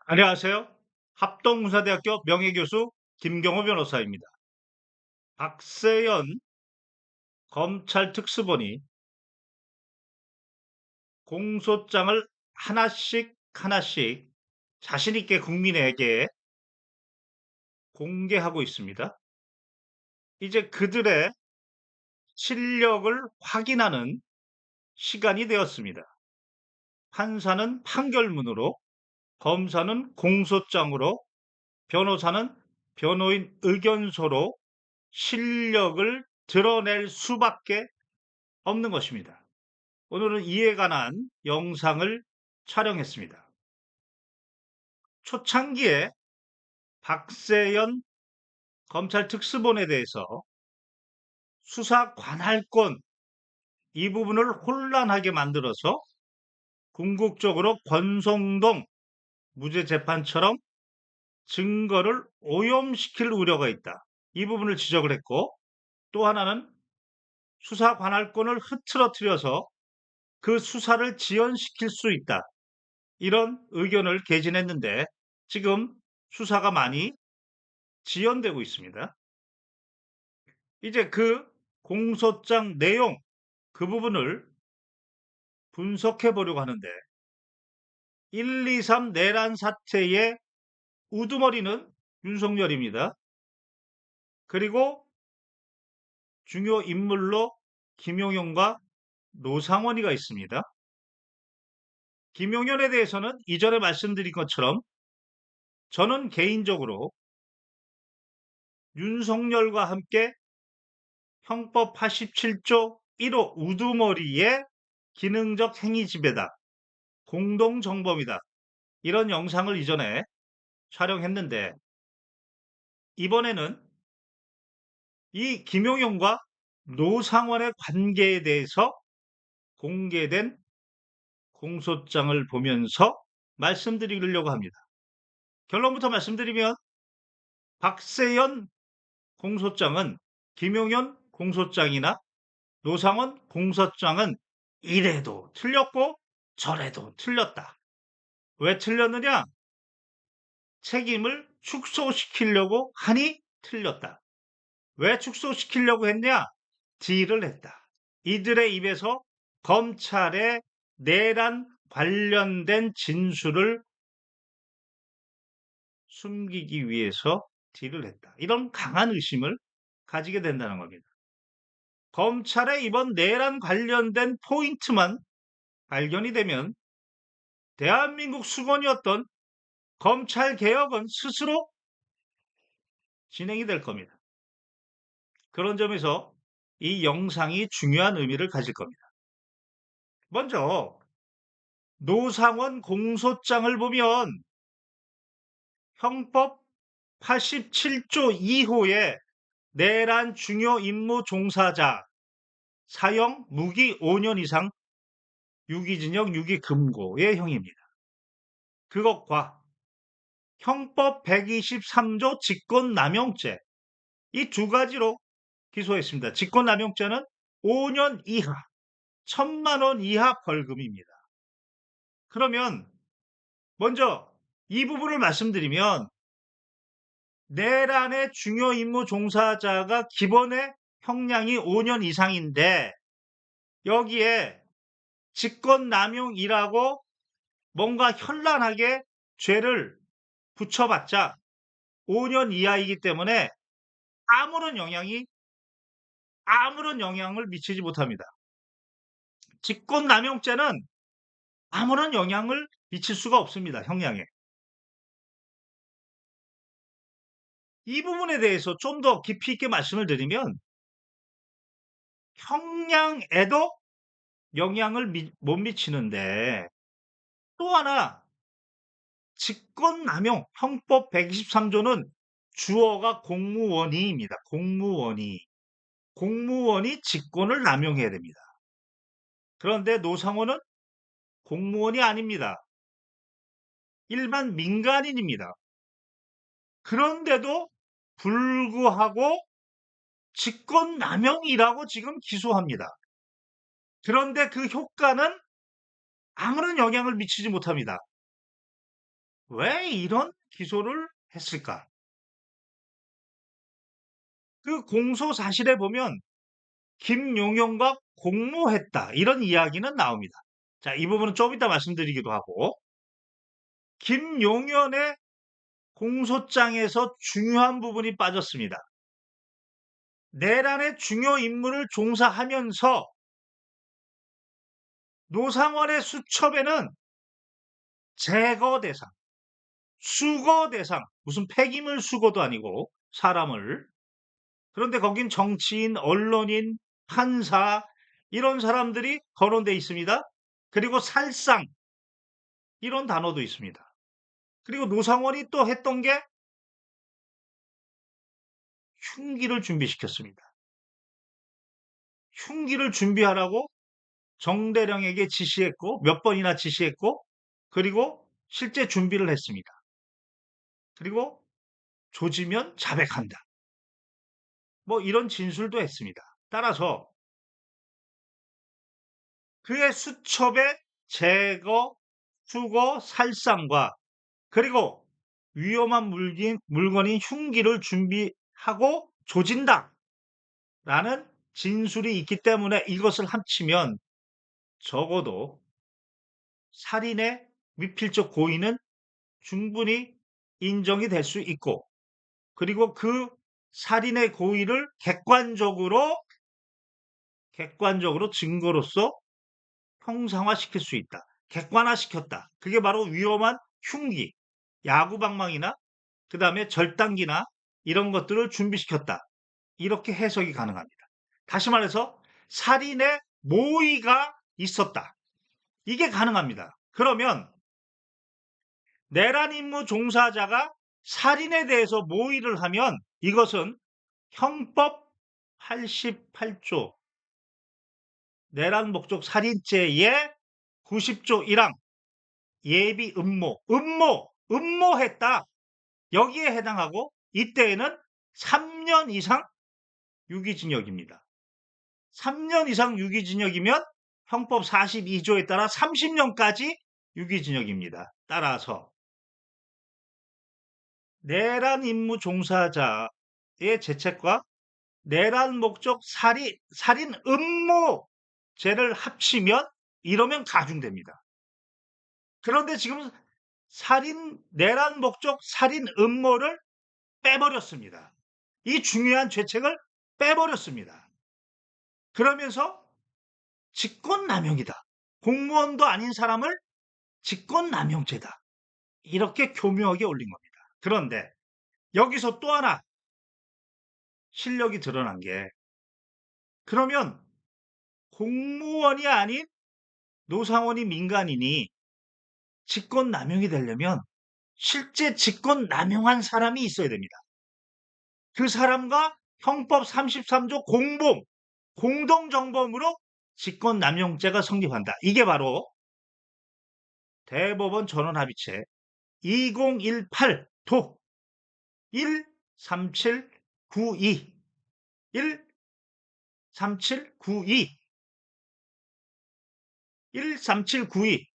안녕하세요. 합동문사대학교 명예교수 김경호 변호사입니다. 박세연 검찰 특수본이 공소장을 하나씩 하나씩 자신 있게 국민에게 공개하고 있습니다. 이제 그들의 실력을 확인하는 시간이 되었습니다. 판사는 판결문으로, 검사는 공소장으로, 변호사는 변호인 의견서로 실력을 드러낼 수밖에 없는 것입니다. 오늘은 이에 관한 영상을 촬영했습니다. 초창기에 박세연 검찰 특수본에 대해서 수사 관할권 이 부분을 혼란하게 만들어서 궁극적으로 권성동 무죄 재판처럼 증거를 오염시킬 우려가 있다. 이 부분을 지적을 했고, 또 하나는 수사 관할권을 흐트러뜨려서 그 수사를 지연시킬 수 있다. 이런 의견을 개진했는데 지금 수사가 많이 지연되고 있습니다. 이제 그 공소장 내용 그 부분을 분석해 보려고 하는데 1, 2, 3 내란 사태의 우두머리는 윤석열입니다. 그리고 중요 인물로 김용현과 노상원이가 있습니다. 김용현에 대해서는 이전에 말씀드린 것처럼 저는 개인적으로 윤석열과 함께 형법 87조 1호 우두머리의 기능적 행위 지배다. 공동정범이다. 이런 영상을 이전에 촬영했는데 이번에는 이 김용현과 노상원의 관계에 대해서 공개된 공소장을 보면서 말씀드리려고 합니다. 결론부터 말씀드리면 박세연 공소장은 김용현 공소장이나 노상원 공소장은 이래도 틀렸고 저래도 틀렸다. 왜 틀렸느냐? 책임을 축소시키려고 하니 틀렸다. 왜 축소시키려고 했냐? 딜을 했다. 이들의 입에서 검찰의 내란 관련된 진술을 숨기기 위해서 딜을 했다. 이런 강한 의심을 가지게 된다는 겁니다. 검찰의 이번 내란 관련된 포인트만 발견이 되면 대한민국 수건이었던 검찰 개혁은 스스로 진행이 될 겁니다. 그런 점에서 이 영상이 중요한 의미를 가질 겁니다. 먼저 노상원 공소장을 보면 형법 87조 2호의 내란 중요 임무 종사자 사형 무기 5년 이상 유기징역 유기금고의 형입니다. 그것과 형법 123조 직권남용죄 이 두 가지로 기소했습니다. 직권남용죄는 5년 이하 1,000만 원 이하 벌금입니다. 그러면 먼저 이 부분을 말씀드리면 내란의 중요 임무 종사자가 기본의 형량이 5년 이상인데 여기에 직권남용이라고 뭔가 현란하게 죄를 붙여봤자 5년 이하이기 때문에 아무런 영향을 미치지 못합니다. 직권남용죄는 아무런 영향을 미칠 수가 없습니다. 형량에. 이 부분에 대해서 좀 더 깊이 있게 말씀을 드리면 형량에도 영향을 못 미치는데 또 하나 직권남용 형법 123조는 주어가 공무원이입니다. 공무원이 직권을 남용해야 됩니다. 그런데 노상원은 공무원이 아닙니다. 일반 민간인입니다. 그런데도 불구하고 직권남용이라고 지금 기소합니다. 그런데 그 효과는 아무런 영향을 미치지 못합니다. 왜 이런 기소를 했을까? 그 공소 사실에 보면 김용현과 공모했다 이런 이야기는 나옵니다. 자, 이 부분은 좀 이따 말씀드리기도 하고 김용현의 공소장에서 중요한 부분이 빠졌습니다. 내란의 중요 임무를 종사하면서 노상원의 수첩에는 제거 대상, 수거 대상, 무슨 폐기물 수거도 아니고 사람을. 그런데 거긴 정치인, 언론인, 판사 이런 사람들이 거론돼 있습니다. 그리고 살상 이런 단어도 있습니다. 그리고 노상원이 또 했던 게 흉기를 준비시켰습니다. 흉기를 준비하라고 정대령에게 지시했고 몇 번이나 지시했고 그리고 실제 준비를 했습니다. 그리고 조지면 자백한다. 뭐 이런 진술도 했습니다. 따라서 그의 수첩의 제거, 수거, 살상과 그리고 위험한 물건인 흉기를 준비하고 조진다라는 진술이 있기 때문에 이것을 합치면 적어도 살인의 미필적 고의는 충분히 인정이 될 수 있고 그리고 그 살인의 고의를 객관적으로 증거로서 형상화시킬 수 있다. 객관화시켰다. 그게 바로 위험한 흉기, 야구방망이나 그다음에 절단기나 이런 것들을 준비시켰다. 이렇게 해석이 가능합니다. 다시 말해서 살인의 모의가 있었다. 이게 가능합니다. 그러면 내란 임무 종사자가 살인에 대해서 모의를 하면 이것은 형법 88조 내란 목적 살인죄의 90조 1항 예비 음모했다. 여기에 해당하고 이때에는 3년 이상 유기징역입니다. 3년 이상 유기징역이면 형법 42조에 따라 30년까지 유기징역입니다. 따라서 내란 임무 종사자의 죄책과 내란 목적 살인 음모죄를 합치면 이러면 가중됩니다. 그런데 지금 내란 목적 살인 음모를 빼버렸습니다. 이 중요한 죄책을 빼버렸습니다. 그러면서 직권남용이다. 공무원도 아닌 사람을 직권남용죄다. 이렇게 교묘하게 올린 겁니다. 그런데 여기서 또 하나 실력이 드러난 게 그러면 공무원이 아닌 노상원이 민간인이 직권남용이 되려면 실제 직권남용한 사람이 있어야 됩니다. 그 사람과 형법 33조 공동정범으로 직권남용죄가 성립한다. 이게 바로 대법원 전원합의체 2018도 13792 13792 13792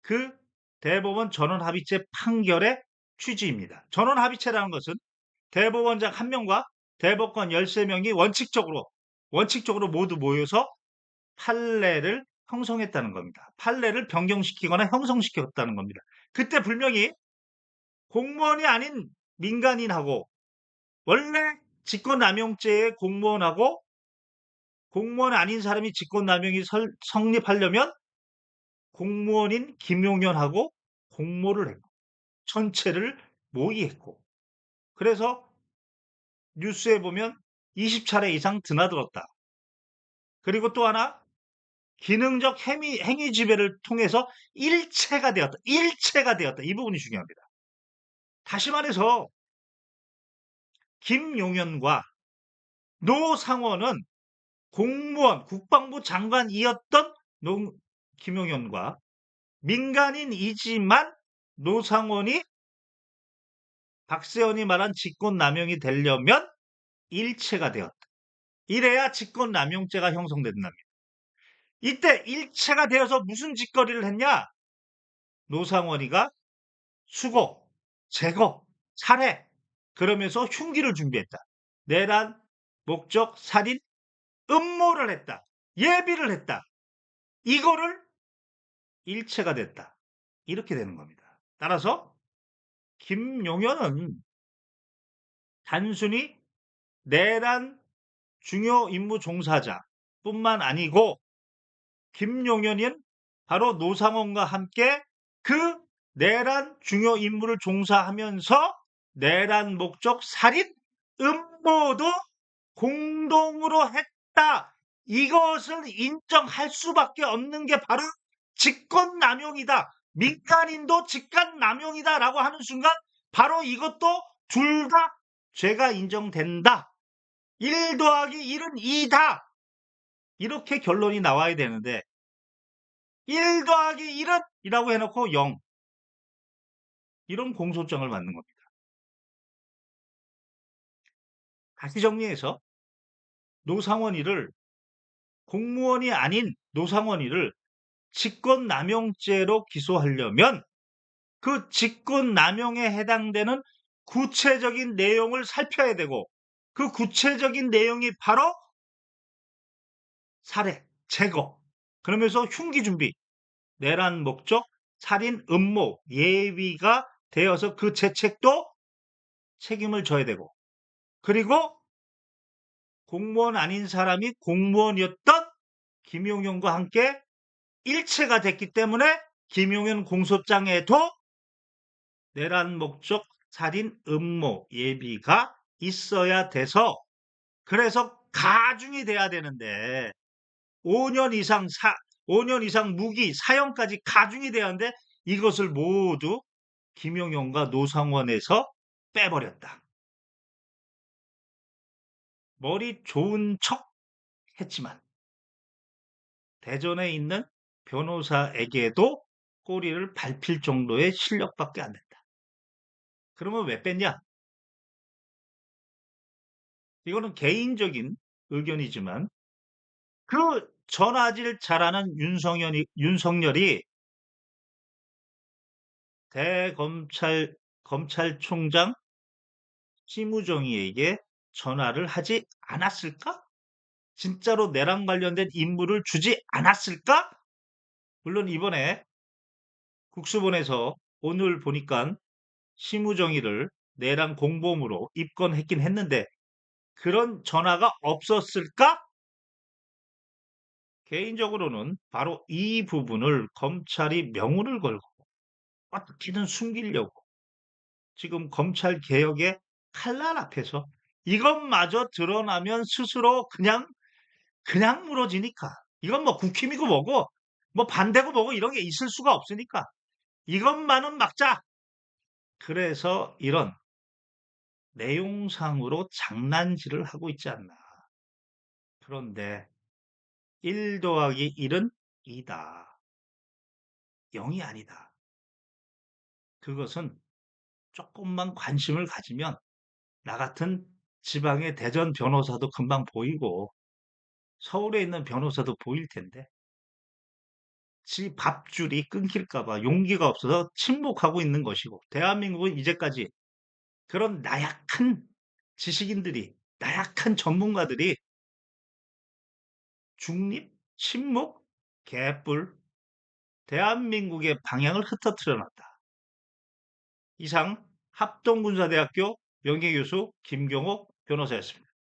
그 대법원 전원합의체 판결의 취지입니다. 전원합의체라는 것은 대법원장 1명과 대법관 13명이 원칙적으로 모두 모여서 판례를 형성했다는 겁니다. 판례를 변경시키거나 형성시켰다는 겁니다. 그때 분명히 공무원이 아닌 민간인하고 원래 직권남용죄의 공무원하고 공무원 아닌 사람이 직권남용이 성립하려면 공무원인 김용현하고 공모를 했고 전체를 모의했고 그래서 뉴스에 보면 20차례 이상 드나들었다. 그리고 또 하나 기능적 행위 지배를 통해서 일체가 되었다. 일체가 되었다. 이 부분이 중요합니다. 다시 말해서 김용현과 노상원은 공무원 국방부 장관이었던 김용현과 민간인이지만 노상원이 박세원이 말한 직권남용이 되려면 일체가 되었다. 이래야 직권남용죄가 형성된답니다. 이때 일체가 되어서 무슨 짓거리를 했냐? 노상원이가 수거, 제거, 살해 그러면서 흉기를 준비했다. 내란, 목적, 살인, 음모를 했다. 예비를 했다. 이거를 일체가 됐다. 이렇게 되는 겁니다. 따라서 김용현은 단순히 내란 중요 임무 종사자뿐만 아니고 김용현은 바로 노상원과 함께 그 내란 중요 임무를 종사하면서 내란 목적 살인 음모도 공동으로 했다. 이것을 인정할 수밖에 없는 게 바로 직권남용이다. 민간인도 직권남용이다라고 하는 순간 바로 이것도 둘 다 죄가 인정된다. 1 더하기 1은 2다. 이렇게 결론이 나와야 되는데 1 더하기 1은 이라고 해놓고 0 이런 공소장을 받는 겁니다. 다시 정리해서 노상원이를 공무원이 아닌 노상원이를 직권남용죄로 기소하려면 그 직권남용에 해당되는 구체적인 내용을 살펴야 되고 그 구체적인 내용이 바로 살해, 제거, 그러면서 흉기 준비, 내란 목적, 살인, 음모, 예비가 되어서 그 죄책도 책임을 져야 되고 그리고 공무원 아닌 사람이 공무원이었던 김용현과 함께 일체가 됐기 때문에 김용현 공소장에도 내란 목적, 살인, 음모, 예비가 있어야 돼서 그래서 가중이 돼야 되는데 5년 이상 5년 이상 무기, 사형까지 가중이 돼야 하는데 이것을 모두 김용현과 노상원에서 빼버렸다. 머리 좋은 척 했지만 대전에 있는 변호사에게도 꼬리를 밟힐 정도의 실력밖에 안 된다. 그러면 왜 뺐냐? 이거는 개인적인 의견이지만 그 전화질 잘하는 윤석열이 검찰총장 심우정희에게 전화를 하지 않았을까? 진짜로 내랑 관련된 임무를 주지 않았을까? 물론 이번에 국수본에서 오늘 보니까 심우정희를 내란 공범으로 입건했긴 했는데 그런 전화가 없었을까? 개인적으로는 바로 이 부분을 검찰이 명운을 걸고 어떻게든 숨기려고 지금 검찰 개혁의 칼날 앞에서 이것마저 드러나면 스스로 그냥 무너지니까 이건 뭐 국힘이고 뭐고 뭐 반대고 뭐고 이런 게 있을 수가 없으니까 이것만은 막자. 그래서 이런 내용상으로 장난질을 하고 있지 않나. 그런데 1 더하기 1은 2다. 0이 아니다. 그것은 조금만 관심을 가지면 나 같은 지방의 대전 변호사도 금방 보이고 서울에 있는 변호사도 보일 텐데 지 밥줄이 끊길까 봐 용기가 없어서 침묵하고 있는 것이고 대한민국은 이제까지 그런 나약한 지식인들이 나약한 전문가들이 중립, 침묵, 개뿔 대한민국의 방향을 흩어뜨려 놨다. 이상 합동군사대학교 명예교수 김경옥 변호사였습니다.